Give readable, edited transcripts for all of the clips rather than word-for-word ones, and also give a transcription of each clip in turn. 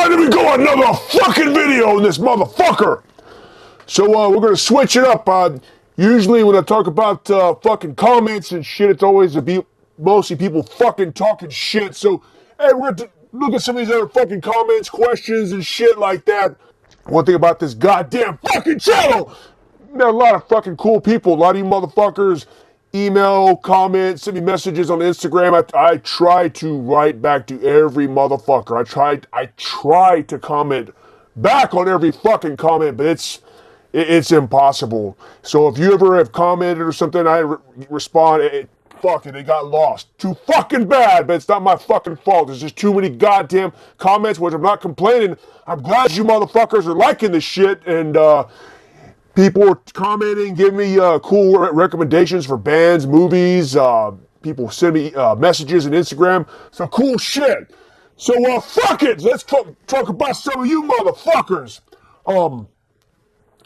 here we go, another fucking video in this motherfucker. So we're gonna switch it up. Usually when I talk about fucking comments and shit, it's always mostly people fucking talking shit. So hey, we're gonna look at some of these other fucking comments, questions, and shit like that. One thing about this goddamn fucking channel, there are a lot of fucking cool people. A lot of you motherfuckers email, comment, send me messages on Instagram. I try to write back to every motherfucker. I try to comment back on every fucking comment, but it's impossible. So if you ever have commented or something, I respond, fuck it, got lost. Too fucking bad, but it's not my fucking fault. There's just too many goddamn comments, which I'm not complaining. I'm glad you motherfuckers are liking this shit, and people are commenting, giving me cool recommendations for bands, movies. People send me messages on Instagram. Some cool shit. So fuck it. Let's talk about some of you motherfuckers.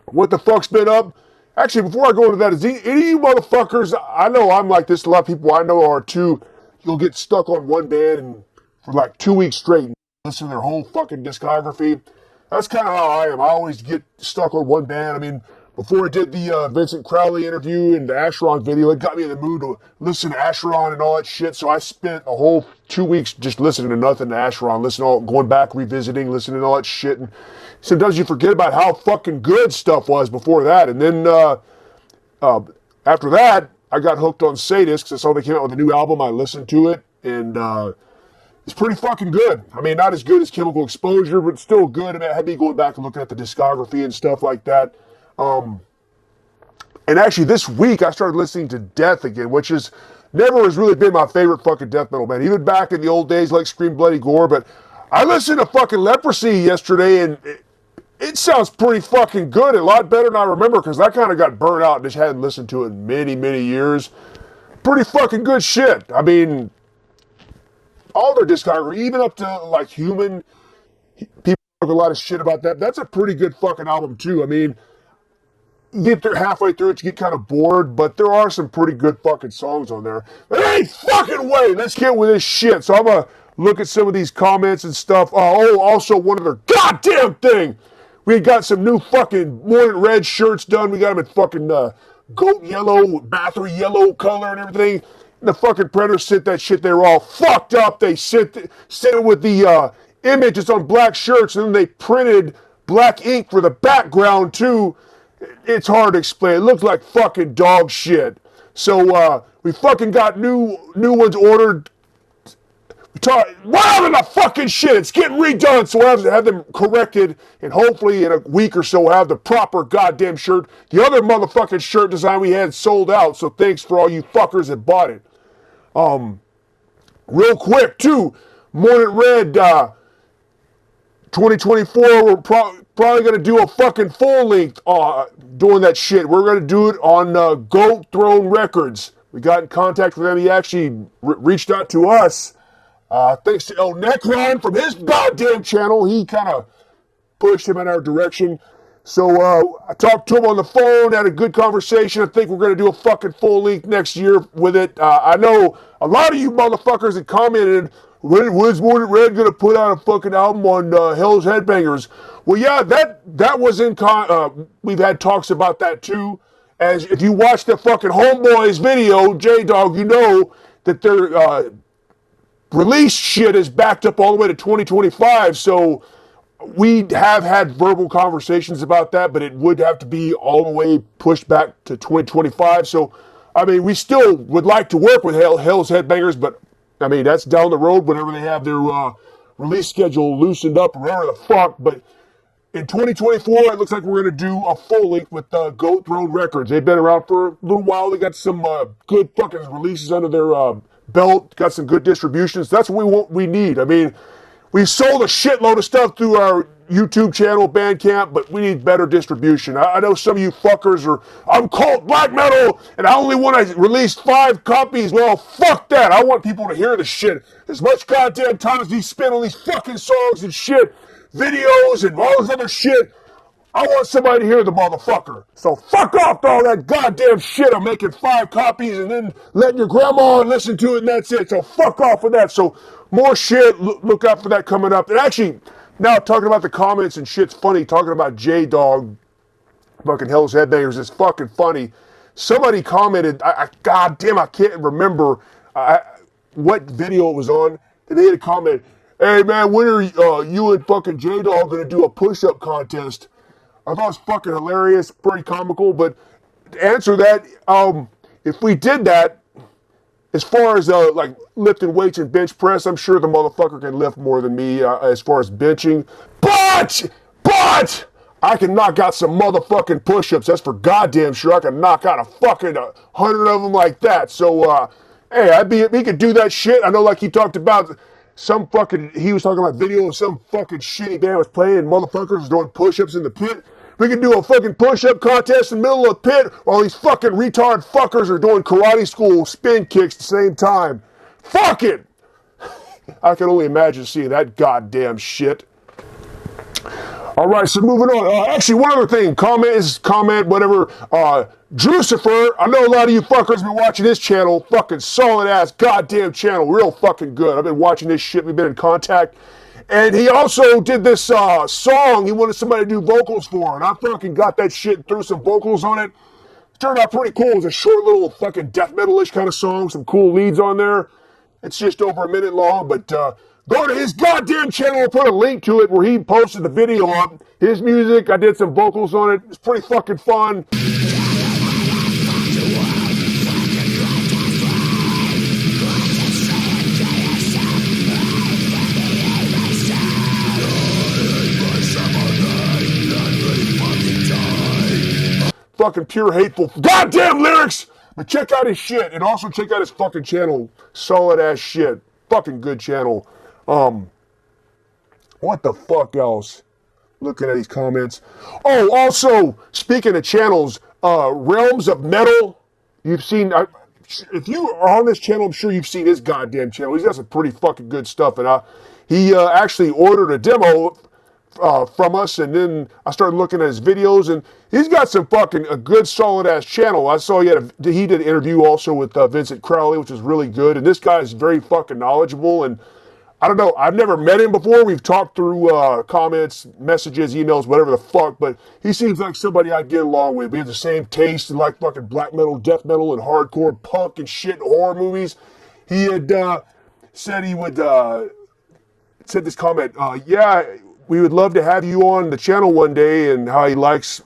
What the fuck's been up? Actually, before I go into that, is any of you motherfuckers, I know I'm like this, a lot of people I know are too, you'll get stuck on one band and for like 2 weeks straight and listen to their whole fucking discography. That's kind of how I am. I always get stuck on one band. I mean, before I did the Vincent Crowley interview and the Asheron video, it got me in the mood to listen to Asheron and all that shit. So I spent a whole 2 weeks just listening to nothing to Asheron, going back, revisiting, listening to all that shit. And sometimes you forget about how fucking good stuff was before that. And then after that, I got hooked on Sadist. I saw they came out with a new album. I listened to it, and it's pretty fucking good. I mean, not as good as Chemical Exposure, but still good. I mean, I had me going back and looking at the discography and stuff like that. And actually this week I started listening to Death again, which never has really been my favorite fucking death metal band, even back in the old days like Scream Bloody Gore, but I listened to fucking Leprosy yesterday and it sounds pretty fucking good, a lot better than I remember, because I kind of got burnt out and just hadn't listened to it in many, many years. Pretty fucking good shit. I mean, all their discography, even up to like Human, people talk a lot of shit about that. That's a pretty good fucking album too. I mean, you get there halfway through it, you get kind of bored, but there are some pretty good fucking songs on there. But hey, fucking wait, let's get with this shit. So I'm gonna look at some of these comments and stuff. Also one other goddamn thing. We got some new fucking Mort Red shirts done. We got them in fucking goat yellow, battery yellow color and everything. And the fucking printers sent that shit. They were all fucked up. They sent it with the images on black shirts, and then they printed black ink for the background too. It's hard to explain. It looks like fucking dog shit. So we fucking got new ones ordered. Whatever the fucking shit. It's getting redone, so we'll have them corrected, and hopefully in a week or so we'll have the proper goddamn shirt. The other motherfucking shirt design we had sold out, so thanks for all you fuckers that bought it. Real quick too, Mort Red 2024, we're probably going to do a fucking full length doing that shit. We're going to do it on Goat Throne Records. We got in contact with them. He actually reached out to us. Thanks to El Necron from his goddamn channel. He kind of pushed him in our direction. So I talked to him on the phone, had a good conversation. I think we're going to do a fucking full length next year with it. I know a lot of you motherfuckers that commented, when's Mort Red going to put out a fucking album on Hell's Headbangers? Well, yeah, that was we've had talks about that too. As if you watch the fucking Homeboys video, J-Dog, you know that their release shit is backed up all the way to 2025. So we have had verbal conversations about that, but it would have to be all the way pushed back to 2025. So, I mean, we still would like to work with Hell's Headbangers, but I mean, that's down the road whenever they have their release schedule loosened up, or whatever the fuck. But in 2024, it looks like we're going to do a full length with Goat Throne Records. They've been around for a little while. They got some good fucking releases under their belt, got some good distributions. That's what we need. I mean, we sold a shitload of stuff through our YouTube channel, Bandcamp, but we need better distribution. I know some of you fuckers I'm called black metal, and I only want to release 5 copies. Well, fuck that. I want people to hear the shit. As much goddamn time as we spend on these fucking songs and shit, videos and all this other shit, I want somebody to hear the motherfucker. So fuck off to all that goddamn shit. I'm making 5 copies and then letting your grandma listen to it, and that's it. So fuck off with that. So more shit. Look out for that coming up. And actually, Now, talking about the comments and shit's funny, talking about J-Dog, fucking Hell's Headbangers, is fucking funny. Somebody commented, God damn, I can't remember what video it was on, and they had a comment, hey man, when are you and fucking J-Dog gonna do a push-up contest? I thought it was fucking hilarious, pretty comical, but to answer that, if we did that, as far as like lifting weights and bench press, I'm sure the motherfucker can lift more than me as far as benching. But I can knock out some motherfucking push-ups. That's for goddamn sure. I can knock out a fucking 100 of them like that. So, hey, he could do that shit. I know, like he talked about he was talking about video of some fucking shitty band was playing and motherfuckers was doing push-ups in the pit. We can do a fucking push-up contest in the middle of the pit while these fucking retard fuckers are doing karate school spin kicks at the same time. Fuck it! I can only imagine seeing that goddamn shit. Alright, so moving on. Actually, one other thing. Comment, whatever. Drucifer, I know a lot of you fuckers have been watching this channel. Fucking solid-ass goddamn channel. Real fucking good. I've been watching this shit. We've been in contact. And he also did this song he wanted somebody to do vocals for, and I fucking got that shit and threw some vocals on it. Turned out pretty cool. It was a short little fucking death metal-ish kind of song, some cool leads on there. It's just over a minute long, but go to his goddamn channel and put a link to it where he posted the video up. His music, I did some vocals on it. It's pretty fucking fun. Fucking pure hateful goddamn lyrics, but check out his shit and also check out his fucking channel. Solid ass shit, fucking good channel. What the fuck else? Looking at these comments. Oh, also speaking of channels, Realms of Metal. You've seen, if you are on this channel, I'm sure you've seen his goddamn channel. He's got some pretty fucking good stuff, and he actually ordered a demo from us, and then I started looking at his videos, and he's got some fucking a good solid ass channel. I saw he did an interview also with Vincent Crowley, which is really good, and this guy is very fucking knowledgeable, and I don't know, I've never met him before. We've talked through comments, messages, emails, whatever the fuck, but he seems like somebody I'd get along with. We have the same taste in like fucking black metal, death metal, and hardcore punk and shit, horror movies. He had said he would said this comment, yeah, we would love to have you on the channel one day, and how he likes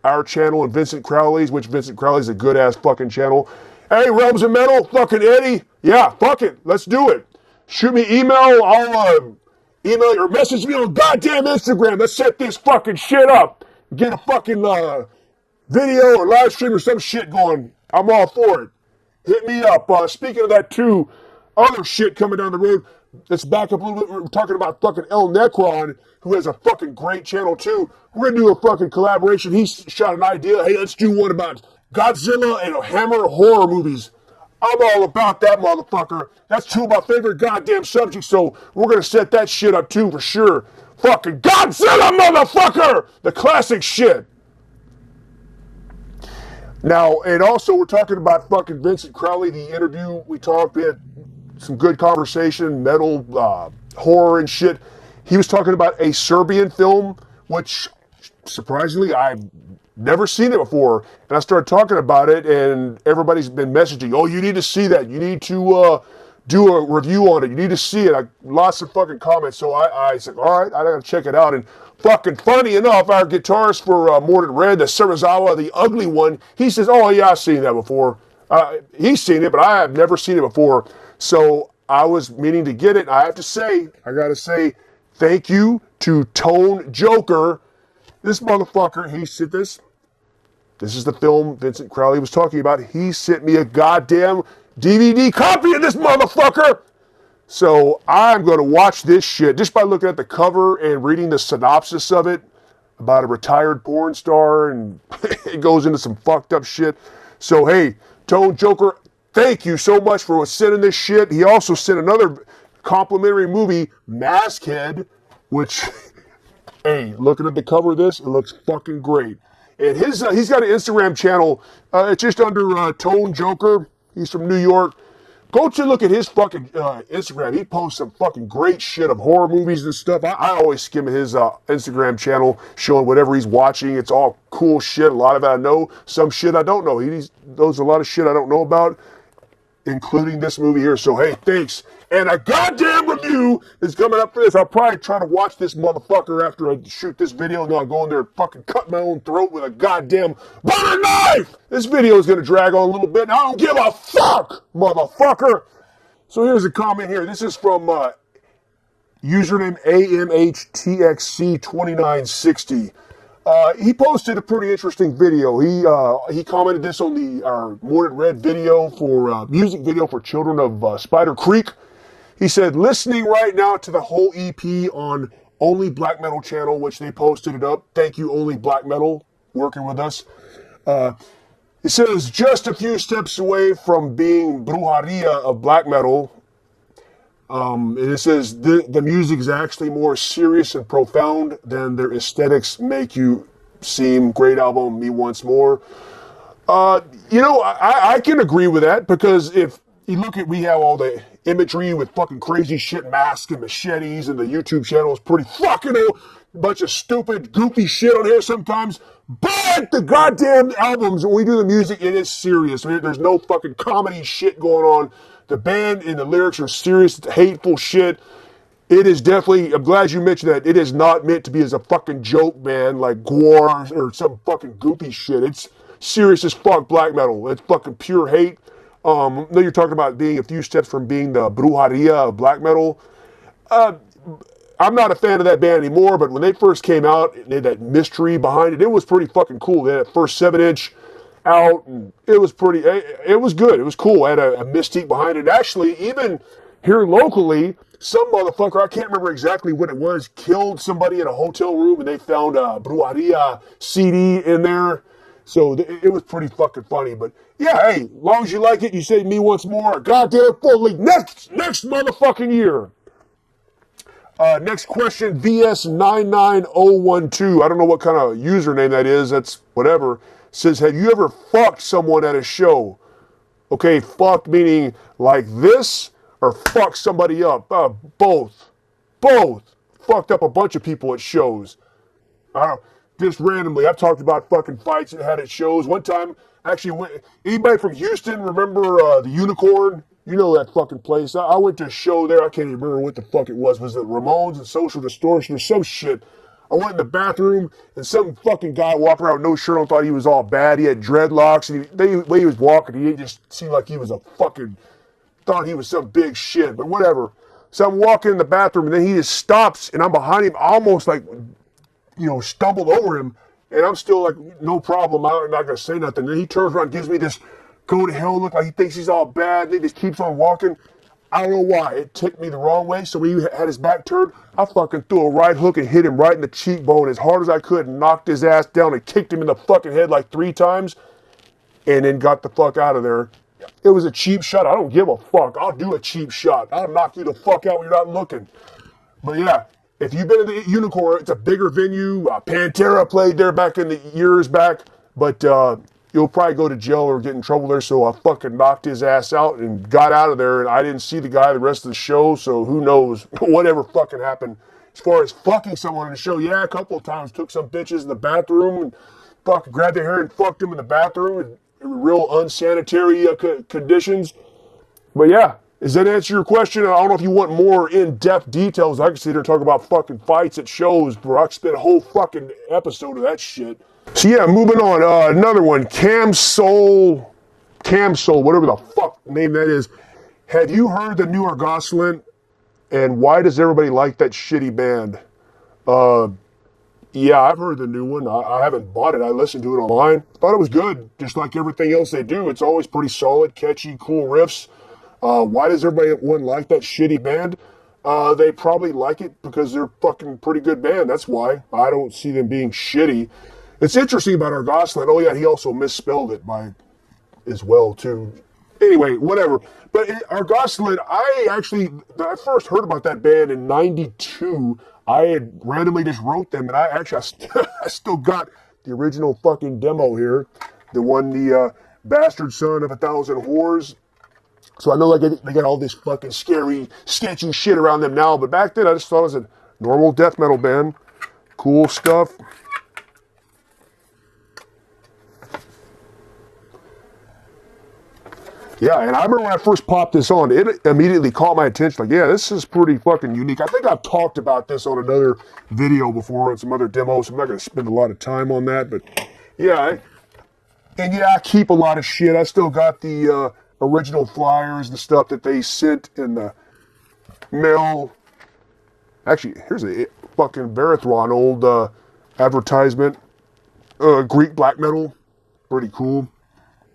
our channel and Vincent Crowley's, which Vincent Crowley's a good ass fucking channel. Hey, Realms of Metal, fucking Eddie, yeah, fuck it, let's do it. Shoot me email, I'll email you or message me on goddamn Instagram. Let's set this fucking shit up. Get a fucking video or live stream or some shit going. I'm all for it. Hit me up. Speaking of that too, other shit coming down the road. Let's back up a little bit. We're talking about fucking El Necron, who has a fucking great channel too. We're gonna do a fucking collaboration. He shot an idea. Hey, let's do one about Godzilla and Hammer horror movies. I'm all about that motherfucker. That's two of my favorite goddamn subjects, so we're gonna set that shit up too for sure. Fucking Godzilla, motherfucker! The classic shit. Now, and also we're talking about fucking Vincent Crowley, the interview we talked, we had some good conversation, metal, horror and shit. He was talking about a Serbian film, which surprisingly I've never seen it before. And I started talking about it, and everybody's been messaging, oh, you need to see that. You need to do a review on it. You need to see it. Lots of fucking comments. So I said, all right, I gotta check it out. And fucking funny enough, our guitarist for Mort Red, the Serizawa, the ugly one, he says, oh yeah, I've seen that before. He's seen it, but I have never seen it before. So I was meaning to get it. I gotta say, thank you to Tone Joker. This motherfucker, he sent this. This is the film Vincent Crowley was talking about. He sent me a goddamn DVD copy of this motherfucker. So I'm going to watch this shit just by looking at the cover and reading the synopsis of it about a retired porn star, and it goes into some fucked up shit. So hey, Tone Joker, thank you so much for sending this shit. He also sent another complimentary movie, Maskhead, which, hey, looking at the cover of this, it looks fucking great. And he's got an Instagram channel. It's just under Tone Joker. He's from New York. Go to look at his fucking Instagram. He posts some fucking great shit of horror movies and stuff. I always skim his Instagram channel, showing whatever he's watching. It's all cool shit. A lot of it I know. Some shit I don't know. He knows a lot of shit I don't know about, including this movie here. So, hey, thanks. And a goddamn review is coming up for this. I'll probably try to watch this motherfucker after I shoot this video, and then I'll go in there and fucking cut my own throat with a goddamn butter knife. This video is going to drag on a little bit, and I don't give a fuck, motherfucker. So here's a comment here. This is from username AMHTXC2960. He posted a pretty interesting video. He commented this on our Mort Red video for music video for children of Spider Creek. He said, listening right now to the whole EP on Only Black Metal channel, which they posted it up. Thank you, Only Black Metal, working with us. It says, just a few steps away from being brujeria of black metal. And it says, the music is actually more serious and profound than their aesthetics make you seem. Great album, Me Once More. I can agree with that, because if you look at, we have all the imagery with fucking crazy shit, masks and machetes, and the YouTube channel is pretty fucking bunch of stupid, goofy shit on here sometimes. But the goddamn albums, when we do the music, it is serious. There's no fucking comedy shit going on. The band and the lyrics are serious, hateful shit. It is definitely, I'm glad you mentioned that. It is not meant to be as a fucking joke band like Gore or some fucking goofy shit. It's serious as fuck black metal. It's fucking pure hate. I know you're talking about being a few steps from being the brujeria of black metal. I'm not a fan of that band anymore, but when they first came out, they had that mystery behind it. It was pretty fucking cool. They had that first 7-inch out, and it was pretty, it was good. It was cool. It had a mystique behind it. Actually, even here locally, some motherfucker, I can't remember exactly what it was, killed somebody in a hotel room, and they found a brujeria CD in there. So it was pretty fucking funny. But yeah, hey, as long as you like it, you say Me Once More, goddamn fully next motherfucking year. Next question, VS99012. I don't know what kind of username that is. That's whatever. Says, have you ever fucked someone at a show? Okay, fucked meaning like this, or fuck somebody up? Both. Fucked up a bunch of people at shows. I don't know. Just randomly, I've talked about fucking fights that I had at shows. One time, actually, anybody from Houston remember the Unicorn? You know that fucking place. I went to a show there. I can't even remember what the fuck it was. Was it Ramones and Social Distortion or some shit? I went in the bathroom, and some fucking guy walking around with no shirt on, thought he was all bad. He had dreadlocks, and the way he was walking, he just seemed like he was thought he was some big shit, but whatever. So I'm walking in the bathroom, and then he just stops, and I'm behind him, almost like, stumbled over him, and I'm still like, no problem, I'm not going to say nothing. Then he turns around and gives me this go to hell look, like he thinks he's all bad, and he just keeps on walking. I don't know why. It ticked me the wrong way, so when he had his back turned, I fucking threw a right hook and hit him right in the cheekbone as hard as I could, and knocked his ass down and kicked him in the fucking head like 3 times, and then got the fuck out of there. It was a cheap shot. I don't give a fuck. I'll do a cheap shot. I'll knock you the fuck out when you're not looking. But yeah, if you've been to the Unicorn, it's a bigger venue. Pantera played there back in the years back, but you'll probably go to jail or get in trouble there. So I fucking knocked his ass out and got out of there, and I didn't see the guy the rest of the show, so who knows whatever fucking happened. As far as fucking someone in the show, yeah, a couple of times took some bitches in the bathroom and fucking grabbed their hair and fucked them in the bathroom in real unsanitary conditions. But yeah, does that answer your question? I don't know if you want more in-depth details. I can sit here and talk about fucking fights at shows, bro. I could spend a whole fucking episode of that shit. So yeah, moving on. Another one, Cam Soul, whatever the fuck name that is. Have you heard the new Argoslant? And why does everybody like that shitty band? Yeah, I've heard the new one. I haven't bought it. I listened to it online. Thought it was good. Just like everything else they do. It's always pretty solid, catchy, cool riffs. Why does everybody like that shitty band? They probably like it because they're fucking pretty good band. That's why. I don't see them being shitty. It's interesting about Argoslant. Oh yeah, he also misspelled it as well too. Anyway, whatever. But Argoslant, I first heard about that band in '92. I had randomly just wrote them, and I still got the original fucking demo here. The one, the Bastard Son of 1,000 Whores. So I know like they got all this fucking scary, sketchy shit around them now, but back then I just thought it was a normal death metal band. Cool stuff. Yeah, and I remember when I first popped this on, it immediately caught my attention. Like, yeah, this is pretty fucking unique. I think I've talked about this on another video before, on some other demos. I'm not going to spend a lot of time on that, but yeah. I keep a lot of shit. I still got the original flyers and stuff that they sent in the mail. Actually, here's a fucking Barathron old advertisement. Greek black metal. Pretty cool.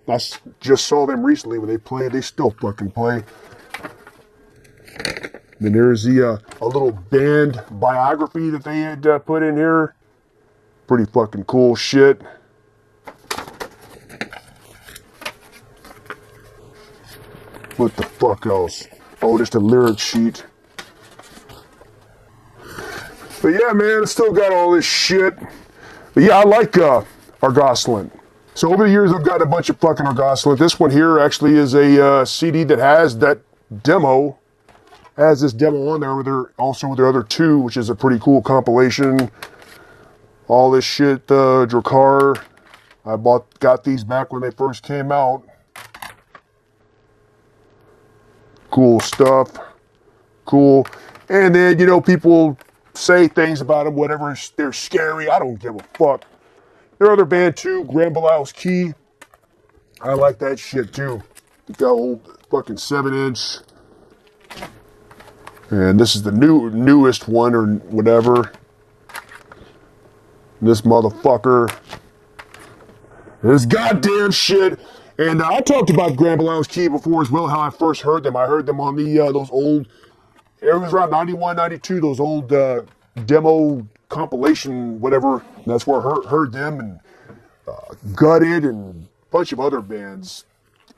I just saw them recently when they played. They still fucking play. Then there's the a little band biography that they had put in here. Pretty fucking cool shit. What the fuck else? Oh, just a lyric sheet. But yeah, man, I still got all this shit. But yeah, I like Argoslant. So over the years, I've got a bunch of fucking Argoslant. This one here actually is a CD that has that demo. Has this demo on there, also with their other two, which is a pretty cool compilation. All this shit, Drakkar. I got these back when they first came out. Cool stuff. Cool. And then, you know, people say things about them, whatever, they're scary. I don't give a fuck. Their other band too, Grand Belial's Key. I like that shit too. Got old fucking 7-inch. And this is the newest one or whatever. This motherfucker. This goddamn shit. And I talked about Grand Belial's Key before as well, how I first heard them. I heard them on the those old, it was around 91, 92, those old demo compilation, whatever. That's where I heard them, and Gutted and a bunch of other bands.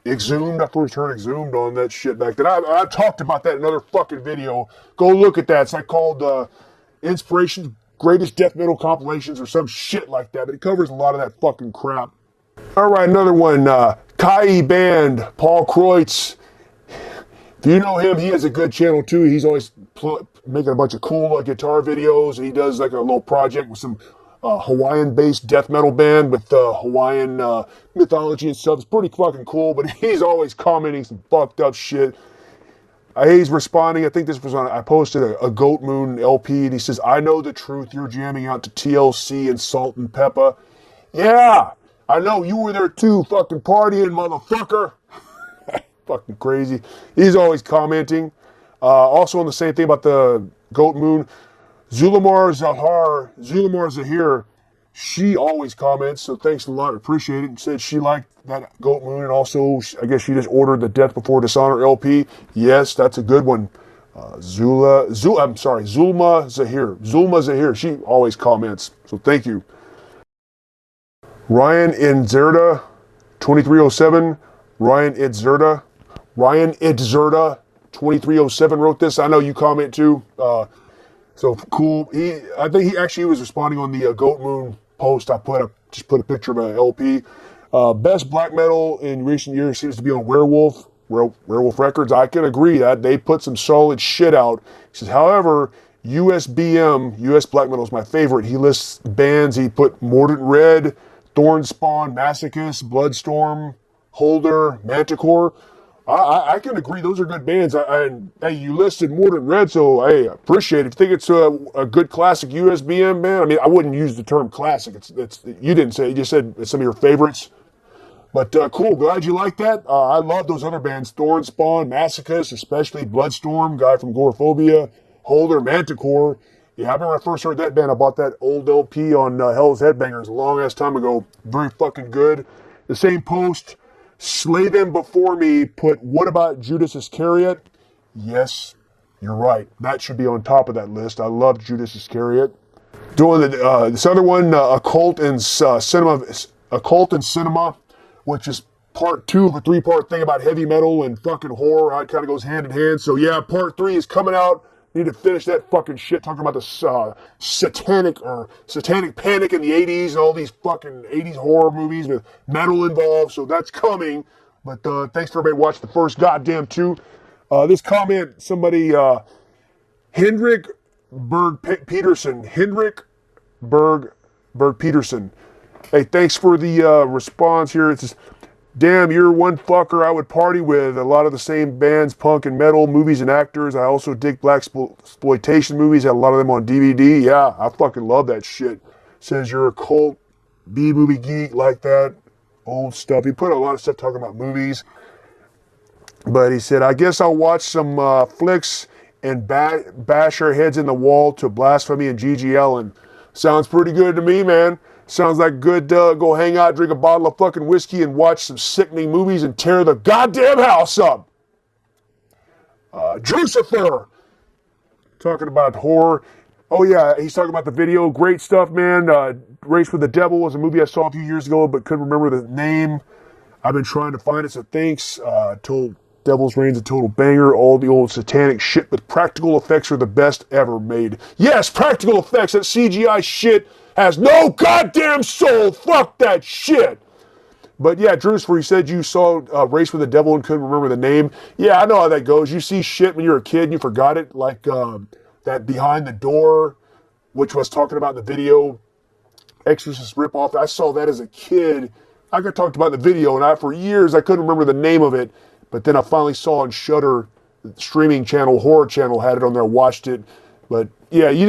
Exhumed, I first heard Exhumed on that shit back then. I talked about that in another fucking video. Go look at that. It's like called Inspiration Greatest Death Metal Compilations or some shit like that. But it covers a lot of that fucking crap. All right, another one. Kai Band, Paul Kreutz. If you know him, he has a good channel too. He's always making a bunch of cool guitar videos, and he does like a little project with some Hawaiian-based death metal band with Hawaiian mythology and stuff. It's pretty fucking cool, but he's always commenting some fucked up shit. He's responding. I think this was on, I posted a Goat Moon LP, and he says, I know the truth. You're jamming out to TLC and Salt and Pepper. Yeah, I know. You were there too, fucking partying, motherfucker. Fucking crazy. He's always commenting. Also on the same thing about the Goat Moon, Zulamar Zahir, she always comments, so thanks a lot, appreciate it. Said she liked that Goat Moon, and also, I guess she just ordered the Death Before Dishonor LP. Yes, that's a good one. Zulma Zahir, she always comments, so thank you. Ryan Idzerda, 2307, Ryan Idzerda, 2307 wrote this. I know you comment too. So cool. I think he actually was responding on the Goat Moon post. I just put a picture of an LP. Best black metal in recent years seems to be on Werewolf Records. I can agree that they put some solid shit out. He says, however, USBM, US black metal is my favorite. He lists bands. He put Mort Red, Thornspawn, Masochist, Bloodstorm, Holder, Manticore. I can agree, those are good bands. Hey, you listed Mort Red, so hey, I appreciate it. If you think it's a good classic USBM band, I mean, I wouldn't use the term classic. You didn't say it, you just said it's some of your favorites. But cool, glad you like that. I love those other bands, Thornspawn, Masochist, especially Bloodstorm, guy from Gorephobia, Holder, Manticore. Yeah, I remember when I first heard that band, I bought that old LP on Hell's Headbangers a long ass time ago. Very fucking good. The same post, Slay Them Before Me, put, what about Judas Iscariot? Yes, you're right. That should be on top of that list. I love Judas Iscariot. Doing this other one, Occult and Cinema, which is part 2 of a 3-part thing about heavy metal and fucking horror. How it kind of goes hand in hand. So yeah, part 3 is coming out. Need to finish that fucking shit talking about the satanic panic in the 80s and all these fucking 80s horror movies with metal involved. So that's coming. But thanks for everybody watching the first goddamn two. This comment, somebody, Hendrik Berg Peterson. Hendrik Berg Peterson. Hey, thanks for the response here. It's just, damn, you're one fucker I would party with. A lot of the same bands, punk and metal, movies and actors. I also dig black exploitation movies. Had a lot of them on DVD. Yeah, I fucking love that shit. Says you're a cult B-movie geek like that. Old stuff. He put a lot of stuff talking about movies. But he said, I guess I'll watch some flicks and bash our heads in the wall to Blasphemy and G.G. Allen. Sounds pretty good to me, man. Sounds like good, go hang out, drink a bottle of fucking whiskey, and watch some sickening movies and tear the goddamn house up. Drucifer, talking about horror. Oh yeah, he's talking about the video. Great stuff, man. Race with the Devil was a movie I saw a few years ago, but couldn't remember the name. I've been trying to find it, so thanks. Devil's Reign's a total banger. All the old satanic shit with practical effects are the best ever made. Yes, practical effects. That CGI shit has no goddamn soul. Fuck that shit. But yeah, Druce, where you said you saw Race with the Devil and couldn't remember the name. Yeah, I know how that goes. You see shit when you're a kid and you forgot it. Like that Behind the Door, which was talking about in the video, Exorcist ripoff. I saw that as a kid. I got talked about in the video, and for years I couldn't remember the name of it. But then I finally saw on Shudder, the streaming channel, horror channel, had it on there, watched it. But yeah, you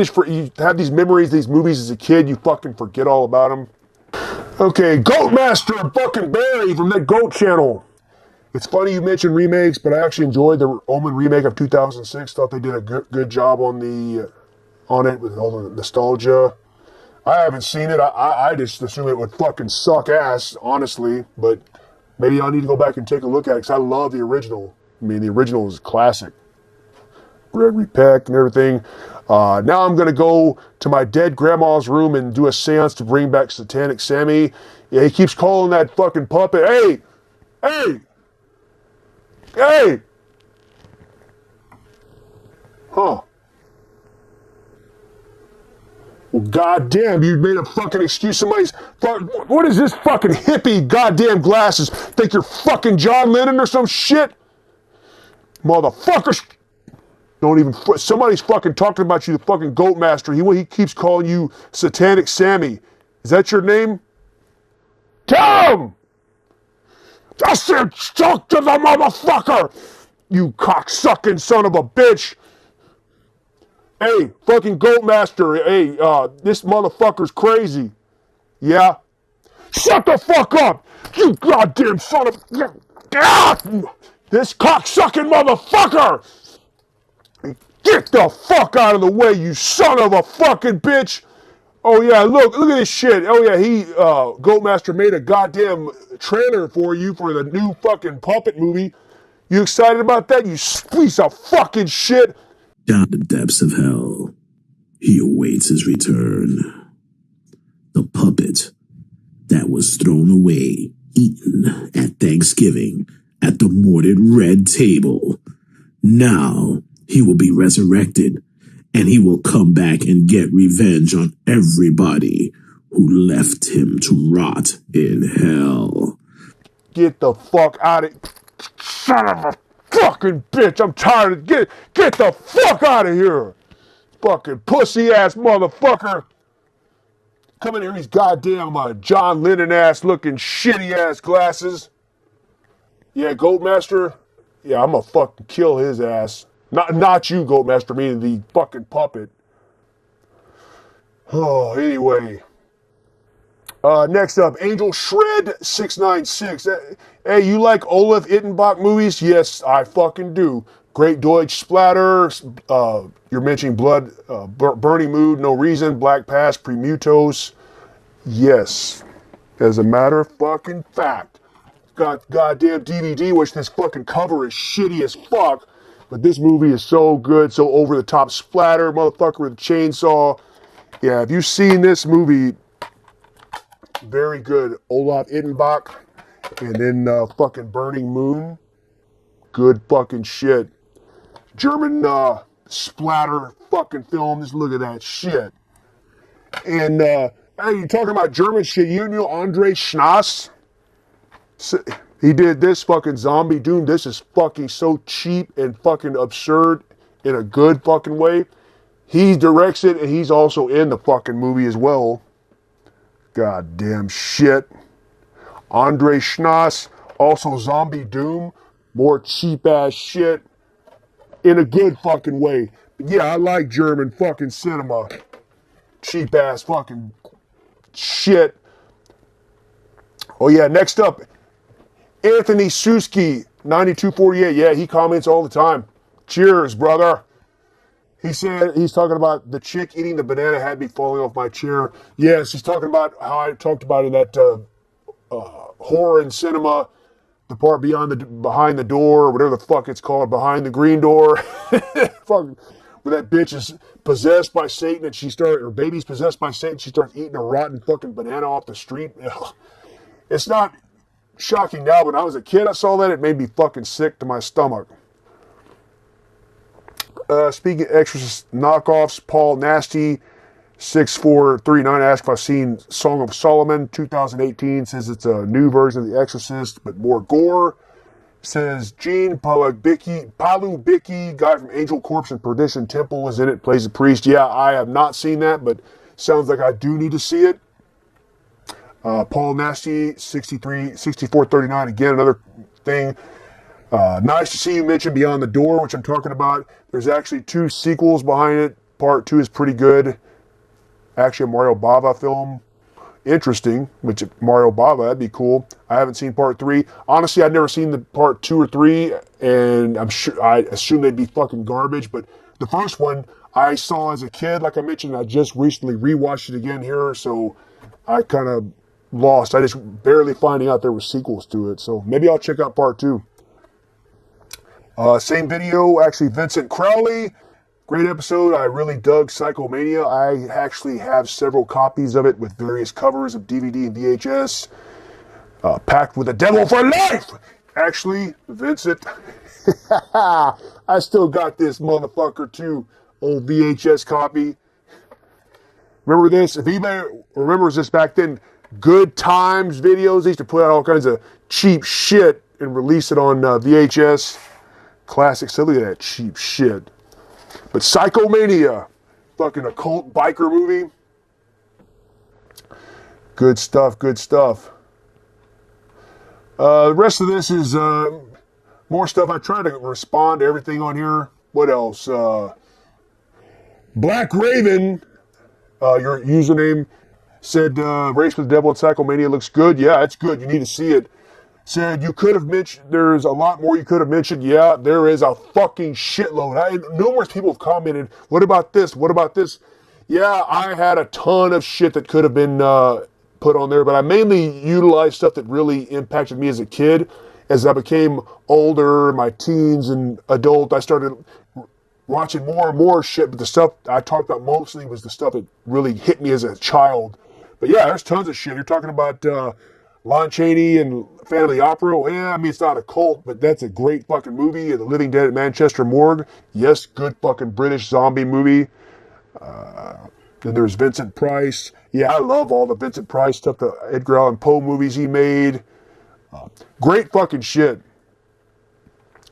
have these memories, these movies as a kid, you fucking forget all about them. Okay, Goatmaster fucking Barry from that Goat channel. It's funny you mentioned remakes, but I actually enjoyed the Omen remake of 2006. Thought they did a good job on it with all the nostalgia. I haven't seen it. I just assume it would fucking suck ass, honestly. But maybe I need to go back and take a look at it because I love the original. I mean, the original is classic. Gregory Peck and everything. Now I'm going to go to my dead grandma's room and do a seance to bring back Satanic Sammy. Yeah, he keeps calling that fucking puppet, hey, hey, hey. Huh. Well, goddamn, you made a fucking excuse. What is this fucking hippie goddamn glasses? Think you're fucking John Lennon or some shit? Motherfuckers. Somebody's fucking talking about you, the fucking Goatmaster. He keeps calling you Satanic Sammy. Is that your name? Tell him! I said talk to the motherfucker! You cocksucking son of a bitch! Hey, fucking Goatmaster, hey, this motherfucker's crazy. Yeah? Shut the fuck up! You goddamn son of... This cocksucking motherfucker! Get the fuck out of the way, you son of a fucking bitch! Oh yeah, look at this shit. Oh yeah, Goatmaster made a goddamn trailer for you for the new fucking puppet movie. You excited about that, you piece of fucking shit? Down the depths of hell, he awaits his return. The puppet that was thrown away, eaten at Thanksgiving at the Mort Red table. Now he will be resurrected, and he will come back and get revenge on everybody who left him to rot in hell. Get the fuck out of... Son of a fucking bitch! I'm tired of... Get the fuck out of here! Fucking pussy-ass motherfucker! Come in here, these goddamn John Lennon-ass looking shitty-ass glasses. Yeah, Goatmaster? Yeah, I'm gonna fucking kill his ass. Not you, Goatmaster, meaning the fucking puppet. Oh, anyway. Next up, Angel Shred 696. Hey, you like Olaf Ittenbach movies? Yes, I fucking do. Great Deutsch Splatter. You're mentioning Blood, Burning Mood, No Reason, Black Past, Premutos. Yes. As a matter of fucking fact. Got goddamn DVD, which this fucking cover is shitty as fuck. But this movie is so good, so over-the-top splatter, motherfucker with a chainsaw. Yeah, if you've seen this movie, very good. Olaf Ittenbach, and then fucking Burning Moon. Good fucking shit. German splatter fucking film. Just look at that shit. And, hey, you talking about German shit. You know Andre Schnass? He did this fucking Zombie Doom. This is fucking so cheap and fucking absurd in a good fucking way. He directs it and he's also in the fucking movie as well. Goddamn shit. Andre Schnass, also Zombie Doom. More cheap ass shit in a good fucking way. But yeah, I like German fucking cinema. Cheap ass fucking shit. Oh yeah, next up, Anthony Suski, 9248. Yeah, he comments all the time. Cheers, brother. He said he's talking about the chick eating the banana had me falling off my chair. Yes, he's talking about how I talked about in that horror in cinema, the part behind the door, or whatever the fuck it's called, behind the green door. Fuck, where that bitch is possessed by Satan and her baby's possessed by Satan. She starts eating a rotten fucking banana off the street. It's not shocking now, but when I was a kid, I saw that. It made me fucking sick to my stomach. Speaking of Exorcist knockoffs, Paul Nasty, 6439 asks if I've seen Song of Solomon 2018. Says it's a new version of The Exorcist, but more gore. Says Gene Palubicki, guy from Angel Corpse and Perdition Temple, is in it, plays a priest. Yeah, I have not seen that, but sounds like I do need to see it. Paul Nasty, 6439, again, another thing. Nice to see you mention Beyond the Door, which I'm talking about. There's actually 2 sequels behind it. Part 2 is pretty good. Actually, a Mario Bava film. Interesting, which Mario Bava, that'd be cool. I haven't seen part 3. Honestly, I've never seen the part 2 or 3, and I assume they'd be fucking garbage, but the first one I saw as a kid, like I mentioned, I just recently rewatched it again here, so I kind of lost. I just barely finding out there were sequels to it, so maybe I'll check out part 2. Same video, actually, Vincent Crowley. Great episode. I really dug Psychomania. I actually have several copies of it with various covers of DVD and VHS. Packed with the devil for life! Actually, Vincent, I still got this motherfucker too. Old VHS copy. Remember this? If anybody remembers this back then, Good Times videos, they used to put out all kinds of cheap shit and release it on VHS. Classic. So look at that cheap shit. But Psychomania, fucking occult biker movie. Good stuff, good stuff. The rest of this is more stuff. I try to respond to everything on here. What else? Black Raven, your username, said Race with the Devil and Psychomania looks good. Yeah, it's good. You need to see it. Said you could have mentioned, there's a lot more you could have mentioned. Yeah, there is a fucking shitload. Numerous people have commented, what about this? What about this? Yeah, I had a ton of shit that could have been put on there, but I mainly utilized stuff that really impacted me as a kid. As I became older, my teens and adult, I started watching more and more shit, but the stuff I talked about mostly was the stuff that really hit me as a child. But yeah, there's tons of shit. You're talking about Lon Chaney and Phantom of the Opera. Well, yeah, I mean, it's not a cult, but that's a great fucking movie. The Living Dead at Manchester Morgue. Yes, good fucking British zombie movie. Then there's Vincent Price. Yeah, I love all the Vincent Price stuff, the Edgar Allan Poe movies he made. Great fucking shit.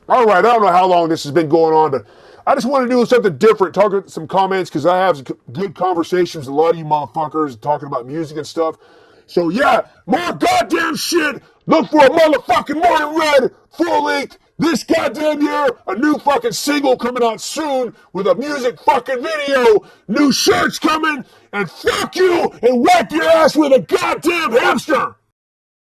All right, I don't know how long this has been going on, but I just want to do something different, talking some comments, because I have good conversations with a lot of you motherfuckers talking about music and stuff. So yeah, more goddamn shit. Look for a motherfucking Mort Red full length this goddamn year. A new fucking single coming out soon with a music fucking video. New shirts coming, and fuck you and wipe your ass with a goddamn hamster.